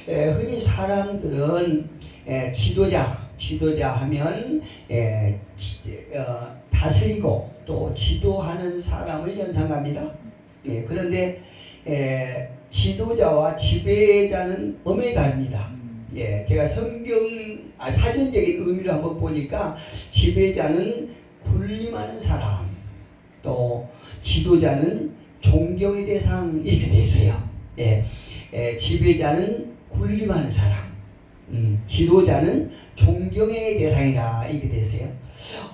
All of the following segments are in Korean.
흔히 사람들은 지도자 하면 다스리고 또 지도하는 사람을 연상합니다. 그런데 지도자와 지배자는 엄연히 다릅니다. 제가 사전적인 의미를 한번 보니까 지배자는 군림하는 사람, 또 지도자는 존경의 대상 이렇게 돼 있어요. 지배자는 군림하는 사람, 지도자는 존경의 대상이라 이렇게 돼 있어요.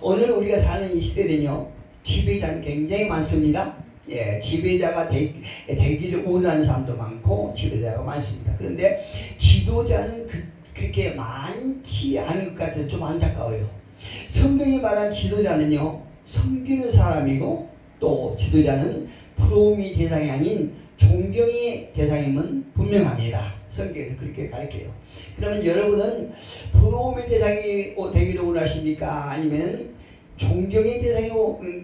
오늘 우리가 사는 이 시대는요, 지배자는 굉장히 많습니다. 지배자가 되기를 원하는 사람도 많고 지배자가 많습니다. 그런데 지도자는 그렇게 많지 않은 것 같아서 좀 안타까워요. 성경이 말한 지도자는요, 섬기는 사람이고 또 지도자는 부러움이 대상이 아닌 존경의 대상임은 분명합니다. 성경에서 그렇게 가르쳐요. 그러면 여러분은 부러움의 대상이 되기를 원하십니까? 아니면 존경의 대상이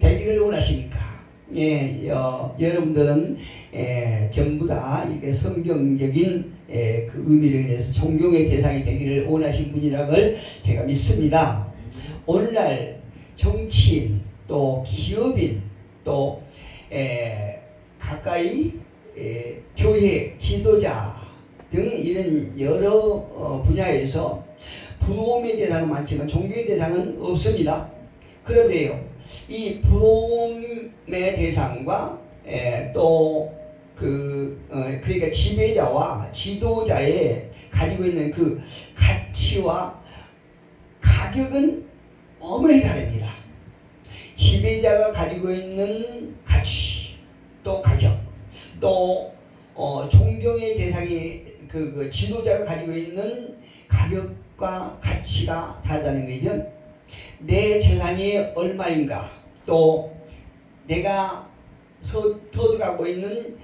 되기를 원하십니까? 여러분들은 전부 다 이게 성경적인 그 의미를 인해서 존경의 대상이 되기를 원하신 분이라는 걸 제가 믿습니다. 오늘날 정치인 또 기업인 또 가까이 교회 지도자 등 이런 여러 분야에서 부러움의 대상은 많지만 존경의 대상은 없습니다. 그런데요, 이 부러움의 대상과 그러니까 지배자와 지도자의 가지고 있는 그 가치와 가격은 어마어마하게 다릅니다. 지배자가 가지고 있는 가치, 또 가격, 또 존경의 대상이 그 지도자가 가지고 있는 가격과 가치가 다르다는 거죠. 내 재산이 얼마인가, 또 내가 터득하고 있는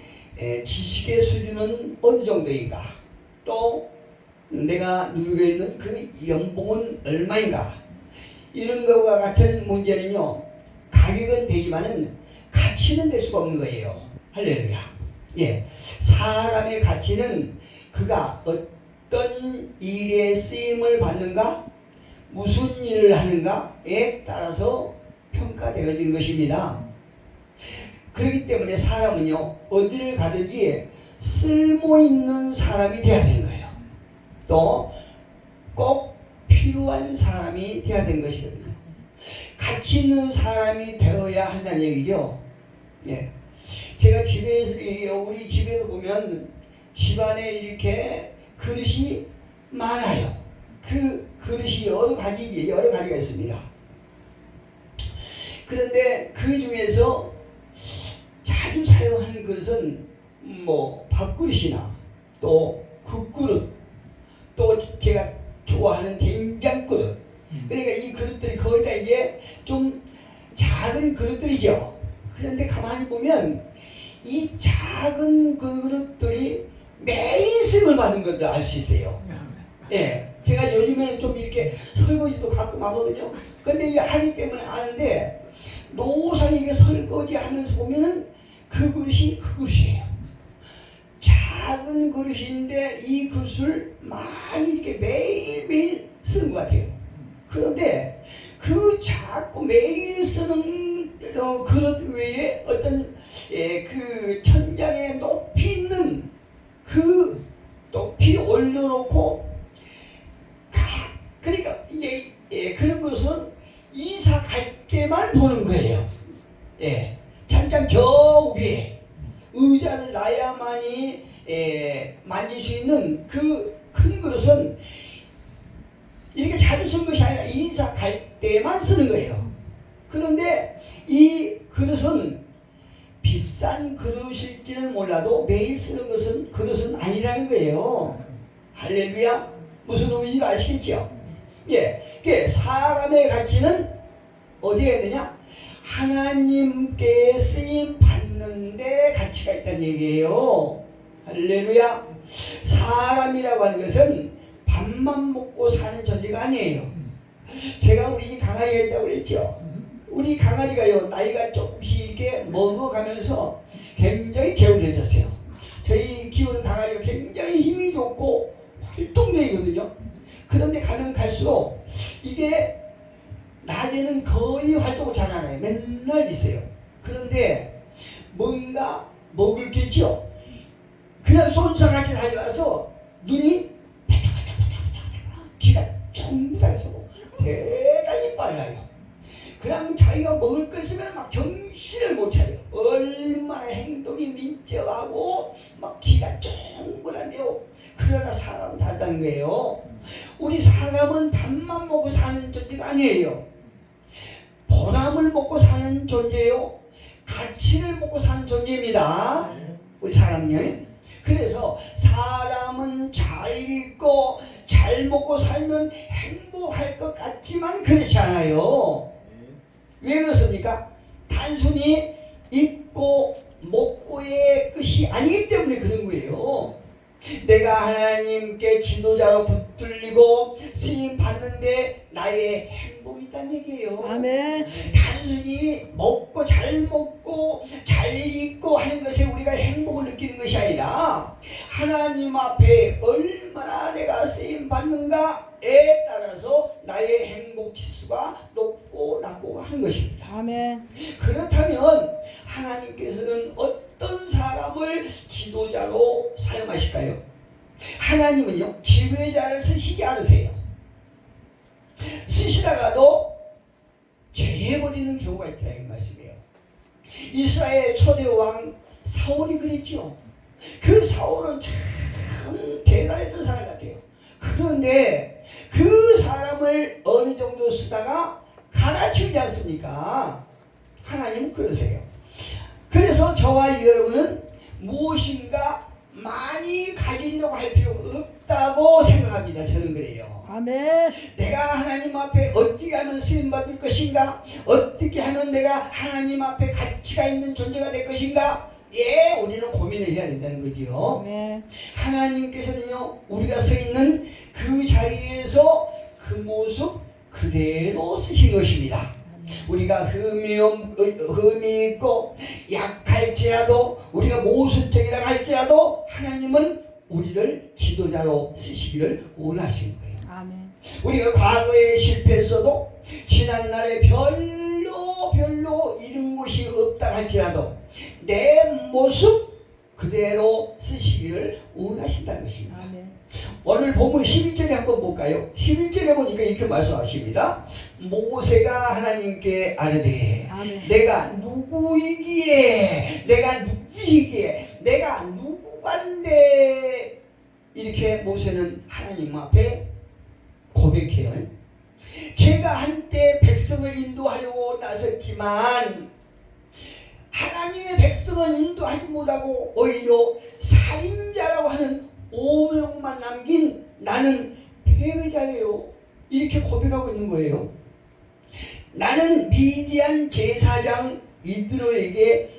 지식의 수준은 어느 정도인가, 또 내가 누리고 있는 그 연봉은 얼마인가, 이런 것과 같은 문제는요, 가격은 되지만은 가치는 될 수가 없는 거예요. 할렐루야. 사람의 가치는 그가 어떤 일에 쓰임을 받는가, 무슨 일을 하는가에 따라서 평가되어지는 것입니다. 그렇기 때문에 사람은요, 어디를 가든지 쓸모있는 사람이 되어야 되는 거예요. 또 꼭 필요한 사람이 되어야 되는 것이거든요. 가치 있는 사람이 되어야 한다는 얘기죠. 제가 우리 집에도 보면 집안에 이렇게 그릇이 많아요. 그 그릇이 여러 가지가 있습니다. 그런데 그 중에서 자주 사용하는 그릇은 밥그릇이나 또 국그릇, 또 제가 좋아하는 된장그릇. 그러니까 이 그릇들이 거의 다 이제 좀 작은 그릇들이죠. 그런데 가만히 보면 이 작은 그릇들이 매일 쓰임을 받는 것도 알 수 있어요. 제가 요즘에는 좀 이렇게 설거지도 가끔 하거든요. 근데 이 하기 때문에 아는데, 노상 이게 설거지 하면서 보면은 그 그릇이 그 그릇이에요. 작은 그릇인데 이 그릇을 많이 이렇게 매일매일 쓰는 것 같아요. 그런데 그 자꾸 매일 쓰는 그릇 외에 어떤 그 천장에 높이 있는 그 높이 올려놓고, 그러니까 이제 그런 것은 이사 갈 때만 보는 거예요. 천장 저 위에 의자를 놔야만이 만질 수 있는 그 큰 그릇은 이렇게 자주 쓰는 것이 아니라 이사 갈 때만 쓰는 거예요. 그런데 이 그릇은 비싼 그릇일지는 몰라도 매일 쓰는 그릇은 아니라는 거예요. 할렐루야. 무슨 의미인지 아시겠죠? 사람의 가치는 어디에 있느냐? 하나님께 쓰임 받는데 가치가 있다는 얘기예요. 할렐루야. 사람이라고 하는 것은 밥만 먹고 사는 존재가 아니에요. 제가 우리 강아지가 있다고 그랬죠. 우리 강아지가요, 나이가 조금씩 이렇게 먹어가면서 굉장히 게을러졌어요. 저희 키우는 강아지가 굉장히 힘이 좋고 정도이거든요. 그런데 가면 갈수록 이게 낮에는 거의 활동을 잘 안 해요. 맨날 있어요. 그런데 뭔가 먹을 게 있죠. 그냥 손상하지 달려와서 눈이 반짝반짝반짝반짝 기가 전부 다 있어. 대단히 빨라요. 그냥 자기가 먹을 거 있으면 막 정신을 못 차려요. 얼마나 행동이 민첩하고 막 기가 쫑긋한데요. 그러나 사람은 다르다는 거예요. 우리 사람은 밥만 먹고 사는 존재가 아니에요. 보람을 먹고 사는 존재요. 가치를 먹고 사는 존재입니다. 우리 사람요. 그래서 사람은 잘 읽고 잘 먹고 살면 행복할 것 같지만 그렇지 않아요. 왜 그렇습니까? 단순히 입고 먹고의 끝이 아니기 때문에 그런 거예요. 내가 하나님께 지도자로 붙들리고 쓰임 받는데 나의 행복이 있다는 얘기예요. 아멘. 단순히 먹고 잘 입고 하는 것에 우리가 행복을 느끼는 것이 아니라 하나님 앞에 얼마나 내가 쓰임 받는가에 따라서 나의 행복 지수가 높고 낮고 하는 것입니다. 아멘. 그렇다면 하나님께서는 어떤 사람을 지도자로 사용하실까요? 하나님은요, 지도자를 쓰시지 않으세요. 쓰시다가도 제해버리는 경우가 있다는 말씀이에요. 이스라엘 초대왕 사울이 그랬죠. 그 사울은 참 대단했던 사람 같아요. 그런데 그 사람을 어느 정도 쓰다가 갈아치우지 않습니까? 하나님은 그러세요. 그래서 저와 여러분은 무엇인가 많이 가지려고 할 필요가 없다고 생각합니다. 저는 그래요. 아멘. 내가 하나님 앞에 어떻게 하면 쓰임받을 것인가? 어떻게 하면 내가 하나님 앞에 가치가 있는 존재가 될 것인가? 예, 우리는 고민을 해야 된다는 거지요. 아멘. 하나님께서는요, 우리가 서 있는 그 자리에서 그 모습 그대로 쓰신 것입니다. 우리가 흠이 있고 약할지라도 우리가 모순적이라고 할지라도 하나님은 우리를 지도자로 쓰시기를 원하신 거예요. 아멘. 우리가 과거에 실패했어도 지난날에 별로 이룬 것이 없다 할지라도 내 모습 그대로 쓰시기를 원하신다는 것입니다. 아멘. 오늘 본문 11절에 한번 볼까요? 11절에 보니까 이렇게 말씀하십니다. 모세가 하나님께 아뢰되 아멘. 내가 누구이기에 내가 누구간데 이렇게 모세는 하나님 앞에 고백해요. 제가 한때 백성을 인도하려고 나섰지만 하나님의 백성을 인도하지 못하고 오히려 살인자라고 하는 오명만 남긴 나는 패배자예요. 이렇게 고백하고 있는 거예요. 나는 미디안 제사장 이드로에게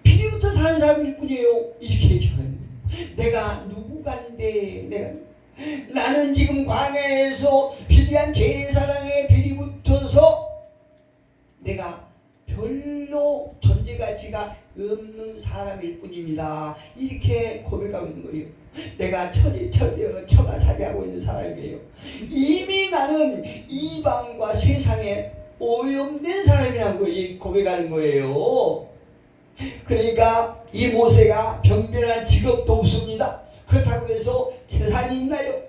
피부터 사는 사람일 뿐이에요. 이렇게 얘기하는 거예요. 내가 누구간데 나는 지금 광야에서 미디안 제사장의 비리 붙어서 내가 별로 존재 가치가 없는 사람일 뿐입니다. 이렇게 고백하고 있는 거예요. 내가 처가 살이하고 있는 사람이에요. 이미 나는 이방과 세상에 오염된 사람이라는 거예요. 고백하는 거예요. 그러니까 이 모세가 변변한 직업도 없습니다. 그렇다고 해서 재산이 있나요?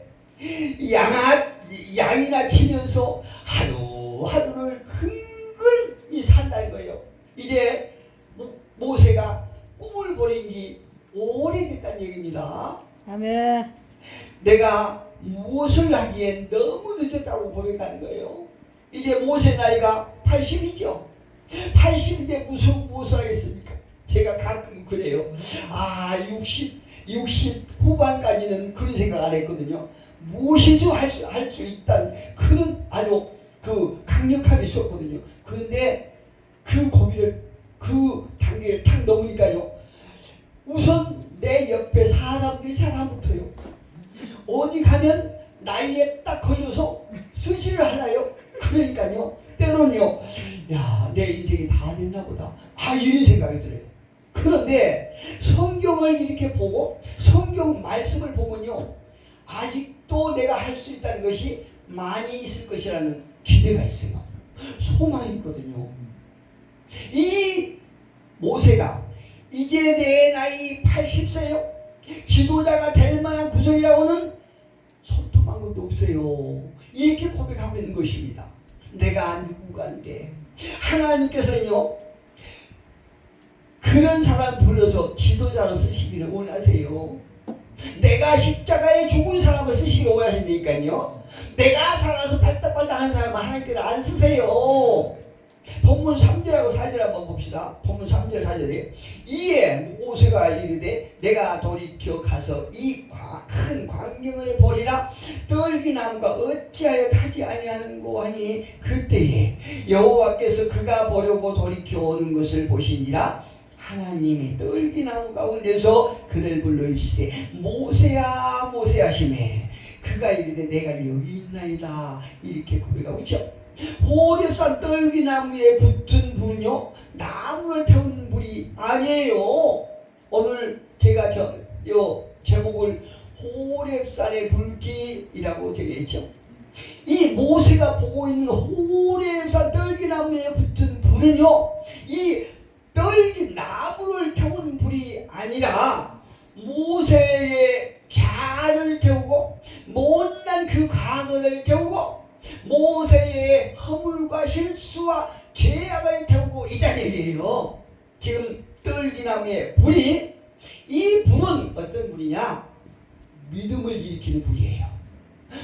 양이나 치면서 하루하루를 근근히 산다는 거예요. 이제 모세가 꿈을 버린 지 오래됐다는 얘기입니다. 아멘. 내가 무엇을 하기엔 너무 늦었다고 고백하는 거예요. 이제 모세 나이가 80이죠. 80인데 무엇을 하겠습니까? 제가 가끔 그래요. 60 후반까지는 그런 생각 안 했거든요. 무엇인지 할 수 있다는 그런 아주 그 강력함이 있었거든요. 그런데 그 고비를 그 단계를 탁 넘으니까요. 우선 내 옆에 사람들이 잘 안 붙어요. 어디 가면 나이에 딱 걸려서 순시를 하나요? 그러니까요. 때로는요. 야, 내 인생이 다 됐나 보다. 이런 생각이 들어요. 그런데 성경을 이렇게 보고 성경 말씀을 보면요. 아직도 내가 할 수 있다는 것이 많이 있을 것이라는 기대가 있어요. 소망이 있거든요. 이 모세가 이제 내 나이 80세요. 지도자가 될 만한 구성이라고는 손톱한 것도 없어요. 이렇게 고백하고 있는 것입니다. 내가 누군가인데 하나님께서는요 그런 사람 불러서 지도자로 쓰시기를 원하세요. 내가 십자가에 죽은 사람을 쓰시기를 원하신다니까요. 내가 살아서 발딱발딱한 사람은 하나님께서 안 쓰세요. 본문 3절하고 4절 한번 봅시다. 본문 3절 4절에 이에 모세가 이르되 내가 돌이켜 가서 이 큰 광경을 보리라. 떨기나무가 어찌하여 타지 아니하는고 하니 그때에 여호와께서 그가 보려고 돌이켜 오는 것을 보시니라. 하나님이 떨기나무 가운데서 그를 불러 이르시되 모세야 모세야 하시매 그가 이르되 내가 여기 있나이다. 이렇게 고백하고 있죠. 호렙산 떨기나무에 붙은 불은요 나무를 태우는 불이 아니에요. 오늘 제가 요 제목을 호렙산의 불길이라고 되어있죠. 이 모세가 보고 있는 호렙산 떨기나무에 붙은 불은요 이 떨기나무를 태운 불이 아니라 모세의 자아를 태우고 못난 그 과거를 태우고 모세의 허물과 실수와 죄악을 태우고 있다는 얘기예요. 지금 떨기나무의 불이 이 불은 어떤 불이냐? 믿음을 일으키는 불이에요.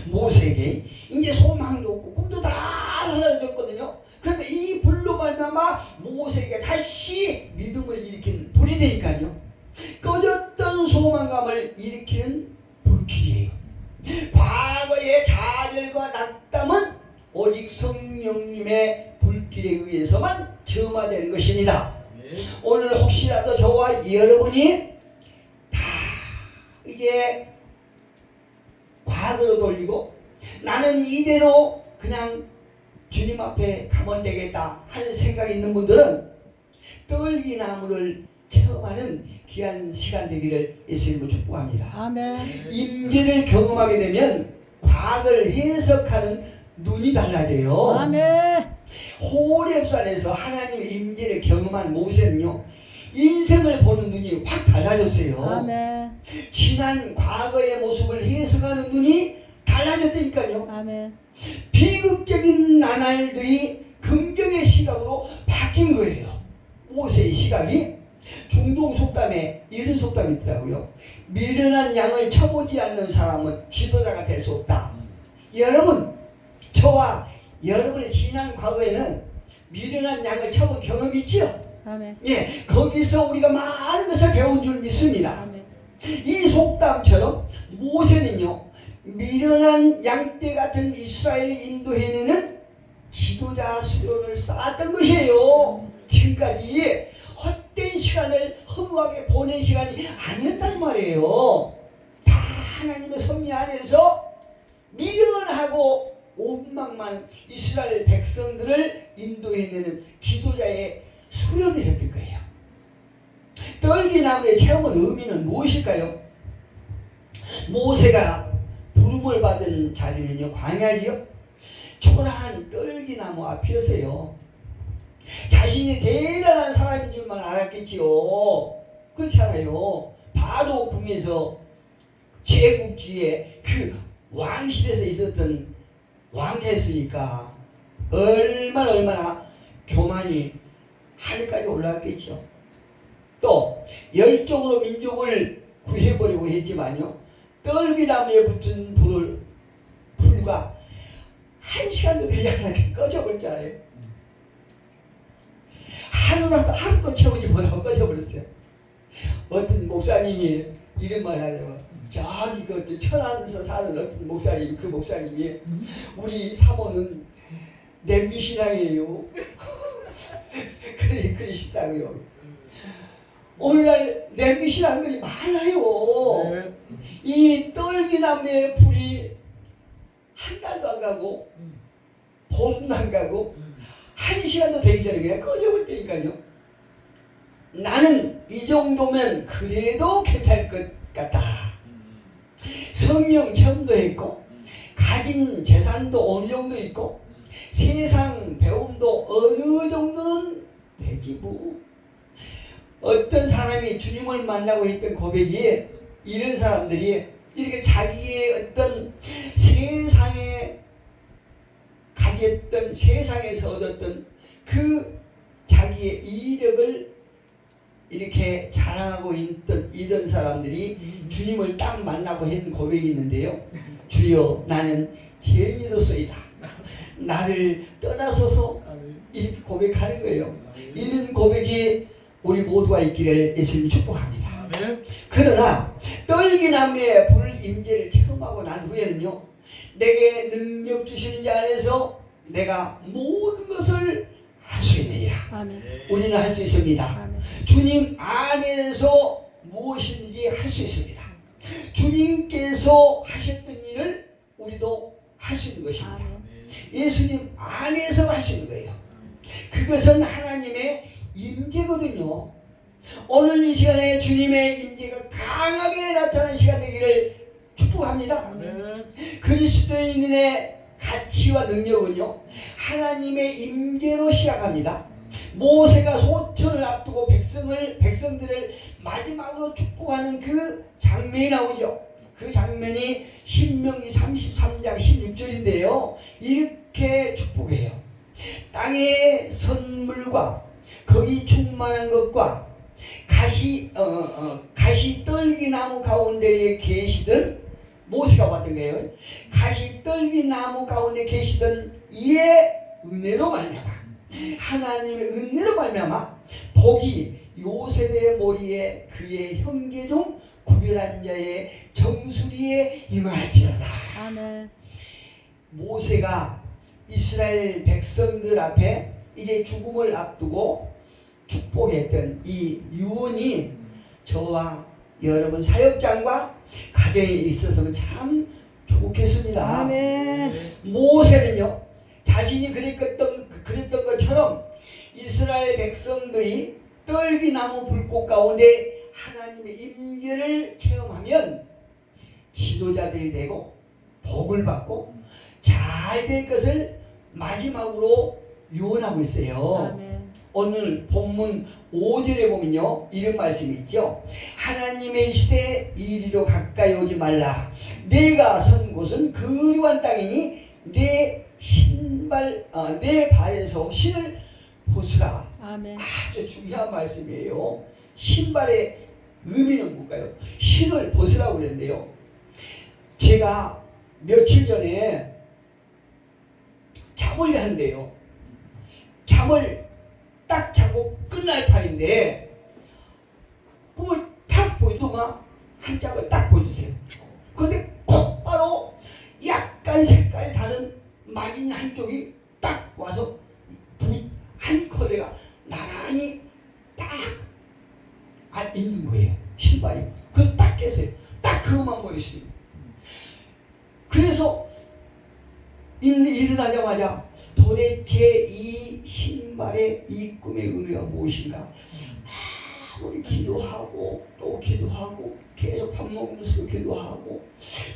모세에게 이제 소망도 없고 꿈도 다 사라졌거든요. 그런데 이 불로 말미암아 모세에게 다시 믿음을 일으키는 불이 되니까요. 꺼졌던 소망감을 일으키는 불길이에요. 과거의 좌절과 낙담은 오직 성령님의 불길에 의해서만 점화되는 것입니다. 오늘 혹시라도 저와 여러분이 다 이제 과거로 돌리고 나는 이대로 그냥 주님 앞에 가면 되겠다 하는 생각이 있는 분들은 떨기나무를 체험하는 귀한 시간 되기를 예수님으로 축복합니다. 아멘. 임재를 경험하게 되면 과거를 해석하는 눈이 달라져요. 아멘. 호렙산에서 하나님의 임재를 경험한 모세는요 인생을 보는 눈이 확 달라졌어요. 아멘. 지난 과거의 모습을 해석하는 눈이 달라졌다니까요. 아멘. 비극적인 나날들이 긍정의 시각으로 바뀐 거예요. 모세의 시각이 중동 속담에 이런 속담이 있더라고요. 미련한 양을 쳐보지 않는 사람은 지도자가 될 수 없다. 여러분, 저와 여러분의 지난 과거에는 미련한 양을 쳐본 경험이 있죠? 아멘. 예, 거기서 우리가 많은 것을 배운 줄 믿습니다. 아멘. 이 속담처럼 모세는요 미련한 양떼 같은 이스라엘을 인도해내는 지도자 수요를 쌓았던 것이에요. 지금까지 헛된 시간을 허무하게 보낸 시간이 아니었단 말이에요. 다 하나님의 섭리 안에서 미련하고 원망만 이스라엘 백성들을 인도해내는 지도자의 수련을 했던 거예요. 떨기나무의 체험의 의미는 무엇일까요? 모세가 부름을 받은 자리는요 광야지요. 초라한 떨기나무 앞이었어요. 자신이 대단한 사람인 줄만 알았겠지요. 그렇잖아요. 바로 궁에서 제국지에 그 왕실에서 있었던 왕이었으니까 얼마나 교만이 하늘까지 올라갔겠죠. 또 열정으로 민족을 구해보려고 했지만요 떨기나무에 붙은 불과 1시간도 되지 않게 꺼져버렸잖아요. 하루도 채우지 못하고 꺼져버렸어요. 어떤 목사님이 이런 말 하려고 저기 그 어떤 천안에서 사는 어떤 목사님, 그 목사님이 우리 사모는 냄비신앙이에요. 그러시다고요. 오늘날 냄비신앙들이 많아요. 이 떨기나무의 불이 한 달도 안 가고 보름도 안 가고 1시간도 되기 전에 그냥 꺼져버릴 테니까요. 나는 이 정도면 그래도 괜찮을 것 같다. 성령 체험도 했고 가진 재산도 어느 정도 있고 세상 배움도 어느 정도는 되지 뭐. 어떤 사람이 주님을 만나고 했던 고백이 이런 사람들이 이렇게 자기의 어떤 세상에 가졌던 세상에서 얻었던 그 자기의 이력을 이렇게 자랑하고 있던 이런 사람들이 주님을 딱 만나고 했던 고백이 있는데요. 주여 나는 죄인으로서이다. 나를 떠나소서 이렇게 고백하는 거예요. 이런 고백이 우리 모두가 있기를 예수님 축복합니다. 그러나 떨기나무의 불 임재를 체험하고 난 후에는요. 내게 능력 주시는 자 안에서 내가 모든 것을 할 수 있느니라. 아멘. 우리는 할 수 있습니다. 아멘. 주님 안에서 무엇인지 할 수 있습니다. 주님께서 하셨던 일을 우리도 할 수 있는 것입니다. 아멘. 예수님 안에서 할 수 있는 거예요. 그것은 하나님의 임재거든요. 오늘 이 시간에 주님의 임재가 강하게 나타나는 시간 되기를 축복합니다. 아멘. 그리스도인의 가치와 능력은요 하나님의 임재로 시작합니다. 모세가 소천을 앞두고 백성들을 마지막으로 축복하는 그 장면이 나오죠. 그 장면이 신명기 33장 16절인데요 이렇게 축복해요. 땅의 선물과 거기 충만한 것과 가시떨기나무 가운데에 계시던 모세가 봤던 거예요. 가시떨기나무 가운데 계시던 이의 은혜로 말미암아 하나님의 은혜로 말미암아 복이 요셉의 머리에 그의 형제 중 구별한 자의 정수리에 임할지어다. 아멘. 모세가 이스라엘 백성들 앞에 이제 죽음을 앞두고 축복했던 이 유언이 저와 여러분 사역장과 가정에 있어서는 참 좋겠습니다. 아멘. 모세는요 자신이 그랬던 것처럼 이스라엘 백성들이 떨기나무 불꽃 가운데 하나님의 임재를 체험하면 지도자들이 되고 복을 받고 잘 될 것을 마지막으로 유언하고 있어요. 아멘. 오늘 본문 5절에 보면요 이런 말씀이 있죠. 하나님의 시대에 이리로 가까이 오지 말라. 내가 선 곳은 거룩한 땅이니 내 발에서 신을 벗으라. 아멘. 아주 중요한 말씀이에요. 신발의 의미는 뭘까요? 신을 벗으라고 그랬는데요. 제가 며칠 전에 잠을 자는데요. 잠을 딱 자고 끝날 판인데 꿈을 탁 보이더만 한 짝을 딱 보여주세요. 그런데 곧바로 약간 색깔이 다른 마진 한쪽이 딱 와서 한 컬레가 나란히 딱 있는 거예요. 신발이. 그걸 딱 깼어요. 딱 그것만 보였습니다. 그래서 일어나자마자 도대체 이 신발의 이 꿈의 의미가 무엇인가? 아무리 기도하고 또 기도하고 계속 밥 먹으면서 기도하고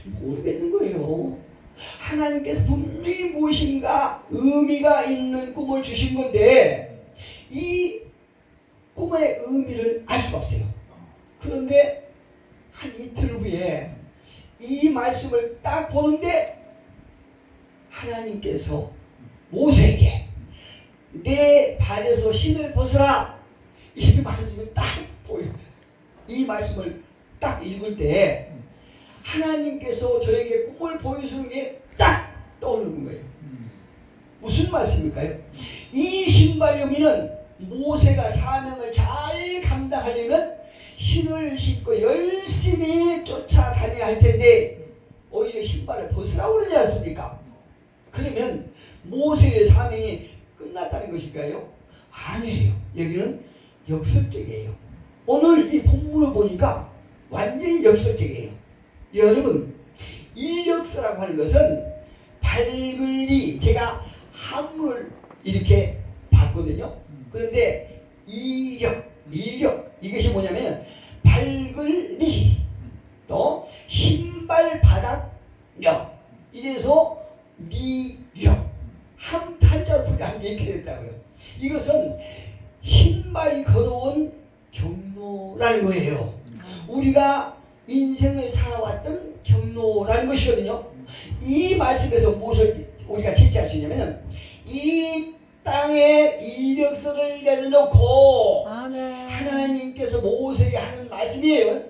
모르겠는 거예요. 하나님께서 분명히 무엇인가 의미가 있는 꿈을 주신 건데 이 꿈의 의미를 알 수가 없어요. 그런데 한 이틀 후에 이 말씀을 딱 보는데 하나님께서 모세에게 내 발에서 신을 벗으라 이 말씀을 딱 보여. 이 말씀을 딱 읽을 때 하나님께서 저에게 꿈을 보여주는 게 딱 떠오르는 거예요. 무슨 말씀일까요? 이 신발의 의미는 모세가 사명을 잘 감당하려면 신을 신고 열심히 쫓아다녀야 할 텐데 오히려 신발을 벗으라고 그러지 않습니까? 그러면 모세의 사명이 끝났다는 것일까요? 아니에요. 여기는 역설적이에요. 오늘 이 본문을 보니까 완전히 역설적이에요. 여러분 이력서라고 하는 것은 발글리 제가 한문을 이렇게 봤거든요. 그런데 이력 이것이 뭐냐면 발글리 또 신발 신발 바닥력 이래서 미력 한자로 보면 이렇게 됐다고요. 이것은 신발이 걸어온 경로라는 거예요. 우리가 인생을 살아왔던 경로라는 것이거든요. 이 말씀에서 무엇을 우리가 채취할 수 있냐면 이 땅에 이력서를 내려놓고 아멘. 하나님께서 모세에게 하는 말씀이에요.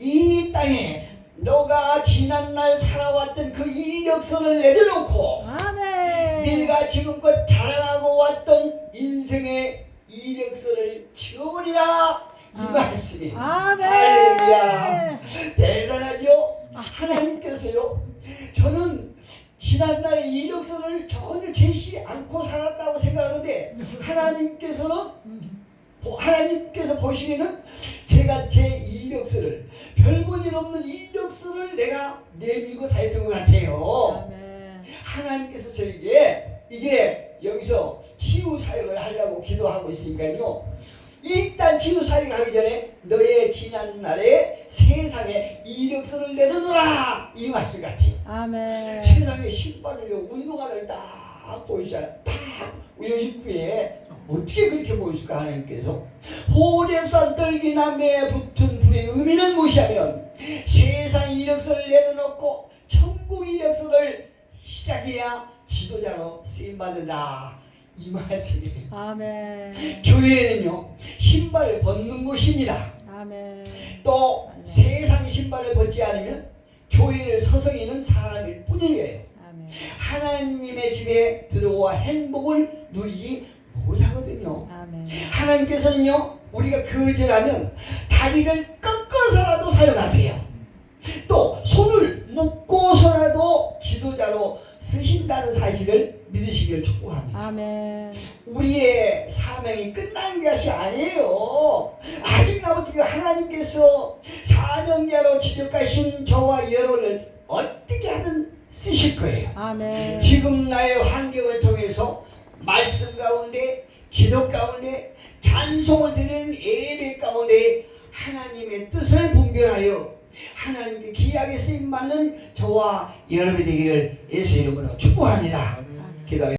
이 땅에 너가 지난날 살아왔던 그 이력서를 내려놓고 아멘. 네가 지금껏 자랑하고 왔던 인생의 이력서를 지워버리라 이 말씀이에요. 아멘. 할렐루야. 대단하죠? 하나님께서요, 저는 지난날의 이력서를 전혀 제시 않고 살았다고 생각하는데 하나님께서 보시기에는 제가 제 이력서를 별볼일 없는 이력서를 내가 내밀고 다녔던 것 같아요. 아멘. 하나님께서 저에게 이제 여기서 치유 사역을 하려고 기도하고 있으니까요. 일단 치유 사역을 하기 전에 너의 지난날의 세상에 이력서를 내려놓으라 이 말씀 같아요. 아멘. 세상에 신발을요, 운동화를 딱 보이잖아요. 딱 입구에 어떻게 그렇게 보이실까 하나님께서. 호렙산 떨기나무에 붙은 불의 의미는 무엇이냐면 세상 이력서를 내려놓고 천국 이력서를 시작해야 지도자로 쓰임받는다 이 말씀이에요. 아멘. 교회는요, 신발을 벗는 곳입니다. 아멘. 또 세상 신발을 벗지 않으면 교회를 서성이는 사람일 뿐이에요. 아멘. 하나님의 집에 들어와 행복을 누리지 못하거든요. 아멘. 하나님께서는요, 우리가 거절하면 다리를 꺾어서라도 사용하세요. 또 손을 묶고서라도 지도자로 쓰신다는 사실을 믿으시기를 축복합니다. 아멘. 우리의 사명이 끝난 것이 아니에요. 아직 나머지 하나님께서 사명자로 지적하신 저와 여러분을 어떻게 하든 쓰실 거예요. 아멘. 지금 나의 환경을 통해서 말씀 가운데, 기도 가운데, 찬송을 드리는 예배 가운데 하나님의 뜻을 분별하여 하나님께 귀하게 쓰임받는 저와 여러분이 되기를 예수 이름으로 축복합니다. 기도하겠습니다.